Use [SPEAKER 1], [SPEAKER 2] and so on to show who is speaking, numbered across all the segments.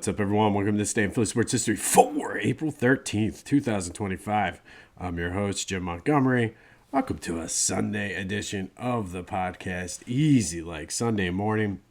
[SPEAKER 1] What's up, everyone? Welcome to this day in Philly sports history for April 13th, 2025. I'm your host, Jim Montgomery. Welcome to a Sunday edition of the podcast, easy like Sunday morning.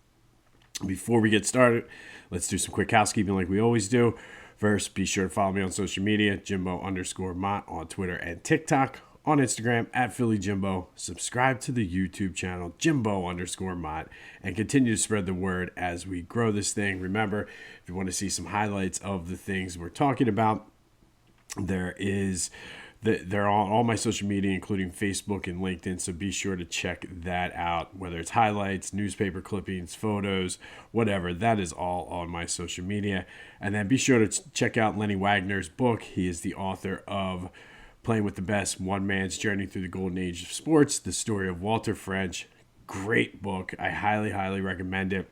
[SPEAKER 1] Before we get started, let's do some quick housekeeping like we always do. First, be sure to follow me on social media, Jimbo_Mott on Twitter and TikTok. On Instagram, @PhillyJimbo. Subscribe to the YouTube channel, Jimbo_Mott, and continue to spread the word as we grow this thing. Remember, if you want to see some highlights of the things we're talking about, they're on all my social media, including Facebook and LinkedIn, so be sure to check that out, whether it's highlights, newspaper clippings, photos, whatever. That is all on my social media. And then be sure to check out Lenny Wagner's book. He is the author of Playing with the Best, One Man's Journey Through the Golden Age of Sports, the story of Walter French. Great book. I highly, highly recommend it.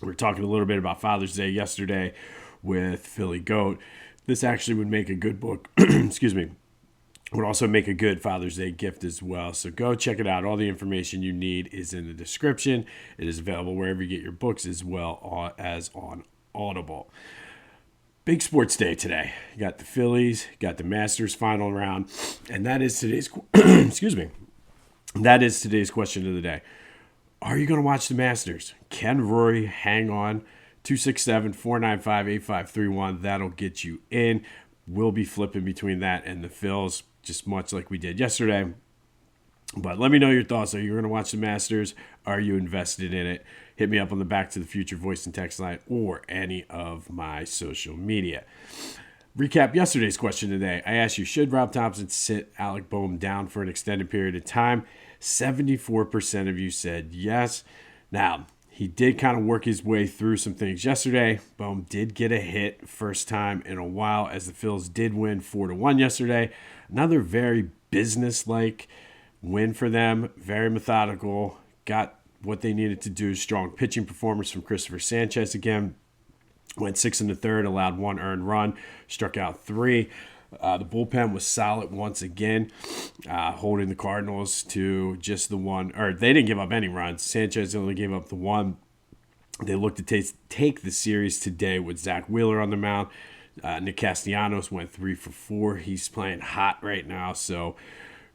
[SPEAKER 1] We were talking a little bit about Father's Day yesterday with Philly Goat. This actually would make a good book. Excuse me. Would also make a good Father's Day gift as well. So go check it out. All the information you need is in the description. It is available wherever you get your books as well as on Audible. Big sports day today. You got the Phillies, got the Masters final round, and that is today's excuse me. That is today's question of the day. Are you going to watch the Masters? Can Rory hang on? 267-495-8531. That'll get you in. We'll be flipping between that and the Phils, just much like we did yesterday. But let me know your thoughts. Are you going to watch the Masters? Are you invested in it? Hit me up on the Back to the Future voice and text line or any of my social media. Recap yesterday's question today. I asked you, should Rob Thompson sit Alec Boehm down for an extended period of time? 74% of you said yes. Now, he did kind of work his way through some things yesterday. Boehm did get a hit first time in a while as the Phils did win 4-1 yesterday. Another very business-like win for them. Very methodical. Got what they needed to do. Strong pitching performance from Christopher Sanchez again. Went 6 1/3, allowed 1 earned run, struck out 3. The bullpen was solid once again, holding the Cardinals to just the one. Or they didn't give up any runs. Sanchez only gave up the one. They looked to take the series today with Zach Wheeler on the mound. Nick Castellanos went 3 for 4. He's playing hot right now, so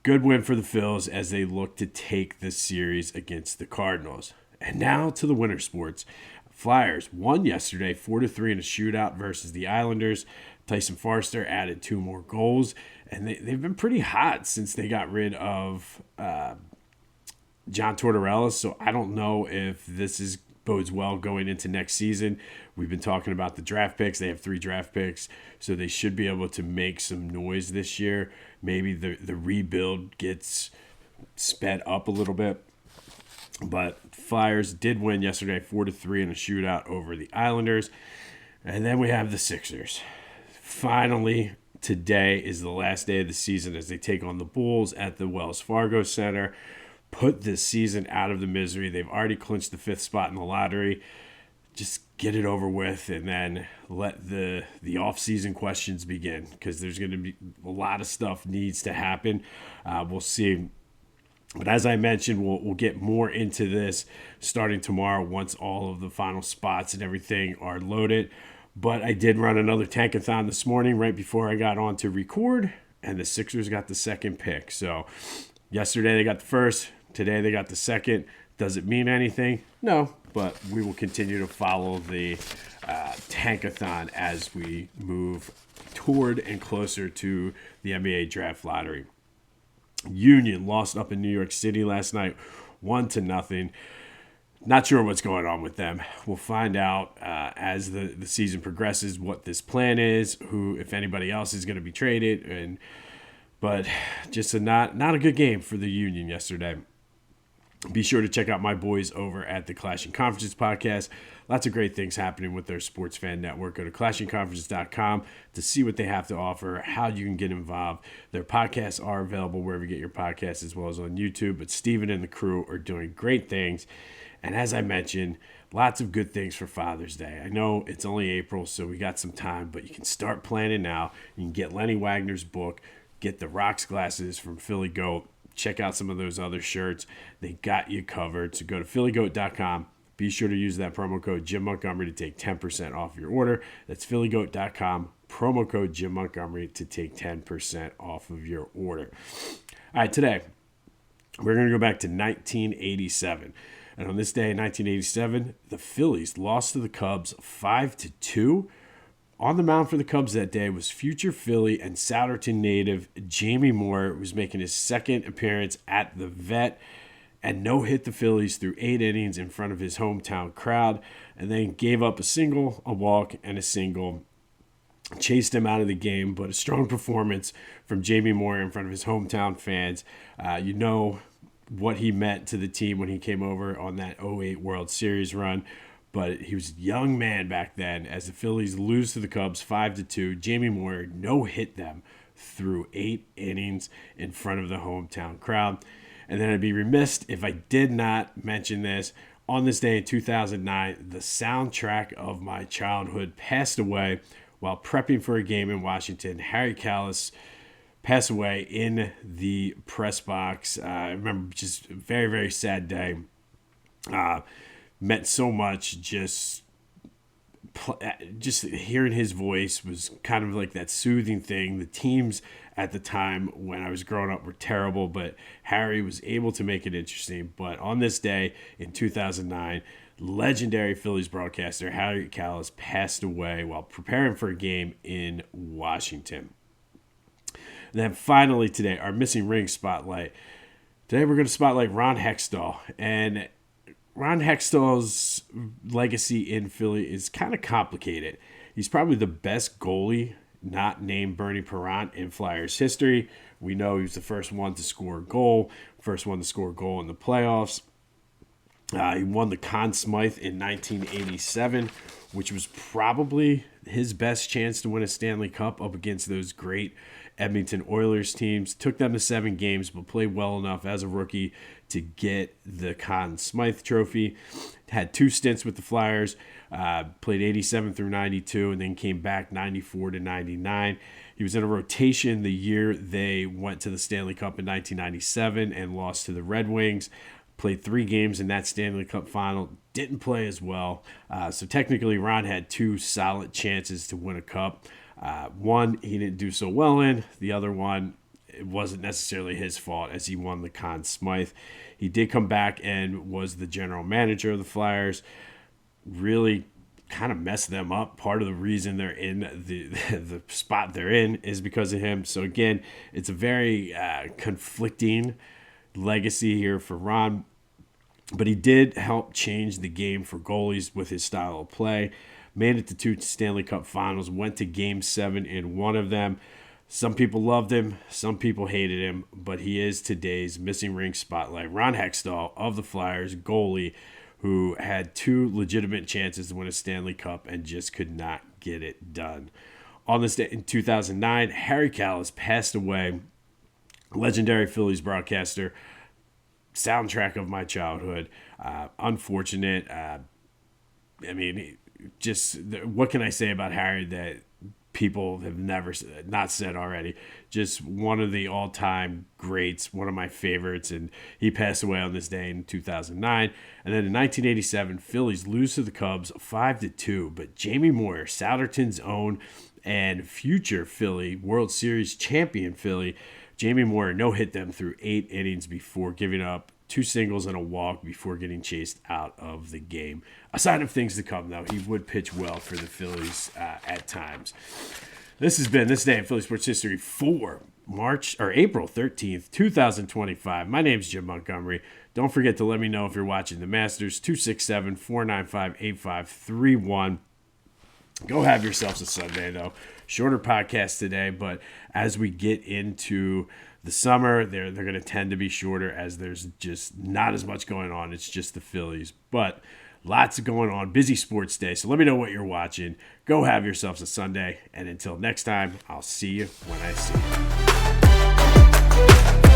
[SPEAKER 1] good win for the Phils as they look to take the series against the Cardinals. And now to the winter sports. Flyers won yesterday 4-3 in a shootout versus the Islanders. Tyson Foerster added 2 more goals. And they've been pretty hot since they got rid of John Tortorella. So I don't know if this bodes well going into next season. We've been talking about the draft picks. They have 3 draft picks, so they should be able to make some noise this year. Maybe the rebuild gets sped up a little bit. But Flyers did win yesterday 4-3 in a shootout over the Islanders. And then we have the Sixers. Finally, today is the last day of the season as they take on the Bulls at the Wells Fargo Center. Put this season out of the misery. They've already clinched the 5th spot in the lottery. Just get it over with and then let the off-season questions begin, because there's going to be a lot of stuff needs to happen. We'll see. But as I mentioned, we'll get more into this starting tomorrow once all of the final spots and everything are loaded. But I did run another tankathon this morning right before I got on to record, and the Sixers got the second pick. So yesterday they got the first. Today they got the second. Does it mean anything? No, but we will continue to follow the tankathon as we move toward and closer to the NBA draft lottery. Union lost up in New York City last night, 1-0. Not sure what's going on with them. We'll find out as the season progresses what this plan is, who, if anybody else, is going to be traded. But just not a good game for the Union yesterday. Be sure to check out my boys over at the Clashing Conferences podcast. Lots of great things happening with their sports fan network. Go to clashingconferences.com to see what they have to offer, how you can get involved. Their podcasts are available wherever you get your podcasts as well as on YouTube. But Steven and the crew are doing great things. And as I mentioned, lots of good things for Father's Day. I know it's only April, so we got some time, but you can start planning now. You can get Lenny Wagner's book, get the rocks glasses from Philly Goat. Check out some of those other shirts. They got you covered. So go to phillygoat.com, Be sure to use that promo code Jim Montgomery to take 10% off your order. That's phillygoat.com, promo code Jim Montgomery to take 10% off of your order. All right, today we're going to go back to 1987. And on this day in 1987, the Phillies lost to the Cubs 5-2. On the mound for the Cubs that day was future Philly and Souderton native Jamie Moyer, who was making his second appearance at the Vet, and no-hit the Phillies through 8 innings in front of his hometown crowd, and then gave up a single, a walk, and a single. Chased him out of the game, but a strong performance from Jamie Moyer in front of his hometown fans. You know what he meant to the team when he came over on that 2008 World Series run. But he was a young man back then. As the Phillies lose to the Cubs 5-2, Jamie Moyer no-hit them through 8 innings in front of the hometown crowd. And then I'd be remiss if I did not mention this. On this day in 2009, the soundtrack of my childhood passed away while prepping for a game in Washington. Harry Kalas passed away in the press box. I remember just a very, very sad day. Meant so much. Just hearing his voice was kind of like that soothing thing. The teams at the time when I was growing up were terrible, but Harry was able to make it interesting. But on this day in 2009, legendary Phillies broadcaster Harry Kalas passed away while preparing for a game in Washington. And then finally today, our missing ring spotlight. Today we're going to spotlight Ron Hextall. And Ron Hextall's legacy in Philly is kind of complicated. He's probably the best goalie not named Bernie Parent in Flyers history. We know he was the first one to score a goal, first one to score a goal in the playoffs. He won the Conn Smythe in 1987, which was probably his best chance to win a Stanley Cup up against those great Edmonton Oilers teams. Took them to 7 games, but played well enough as a rookie to get the Conn Smythe trophy. Had 2 stints with the Flyers, played 87 through 92, and then came back 94 to 99. He was in a rotation the year they went to the Stanley Cup in 1997 and lost to the Red Wings. Played 3 games in that Stanley Cup final. Didn't play as well. So technically, Ron had 2 solid chances to win a cup. One he didn't do so well in. The other one, it wasn't necessarily his fault as he won the Conn Smythe. He did come back and was the general manager of the Flyers. Really kind of messed them up. Part of the reason they're in the spot they're in is because of him. So again, it's a very conflicting legacy here for Ron. But he did help change the game for goalies with his style of play. Made it to 2 Stanley Cup finals, went to Game 7 in one of them. Some people loved him, some people hated him, but he is today's missing ring spotlight. Ron Hextall of the Flyers, goalie, who had 2 legitimate chances to win a Stanley Cup and just could not get it done. On this day in 2009, Harry Kalas passed away. Legendary Phillies broadcaster, soundtrack of my childhood. Unfortunate. Just what can I say about Harry that people have never not said already? Just one of the all-time greats, one of my favorites, and he passed away on this day in 2009. And then in 1987, Phillies lose to the Cubs 5-2, but Jamie Moyer, Souderton's own and future Philly, World Series champion Philly, Jamie Moyer no-hit them through 8 innings before giving up 2 singles and a walk before getting chased out of the game. A sign of things to come, though. He would pitch well for the Phillies at times. This has been This Day in Philly Sports History for April 13th, 2025. My name's Jim Montgomery. Don't forget to let me know if you're watching the Masters. 267-495-8531. Go have yourselves a Sunday, though. Shorter podcast today, but as we get into the summer, they're going to tend to be shorter as there's just not as much going on. It's just the Phillies, but lots going on. Busy sports day, so let me know what you're watching. Go have yourselves a Sunday, and until next time, I'll see you when I see you.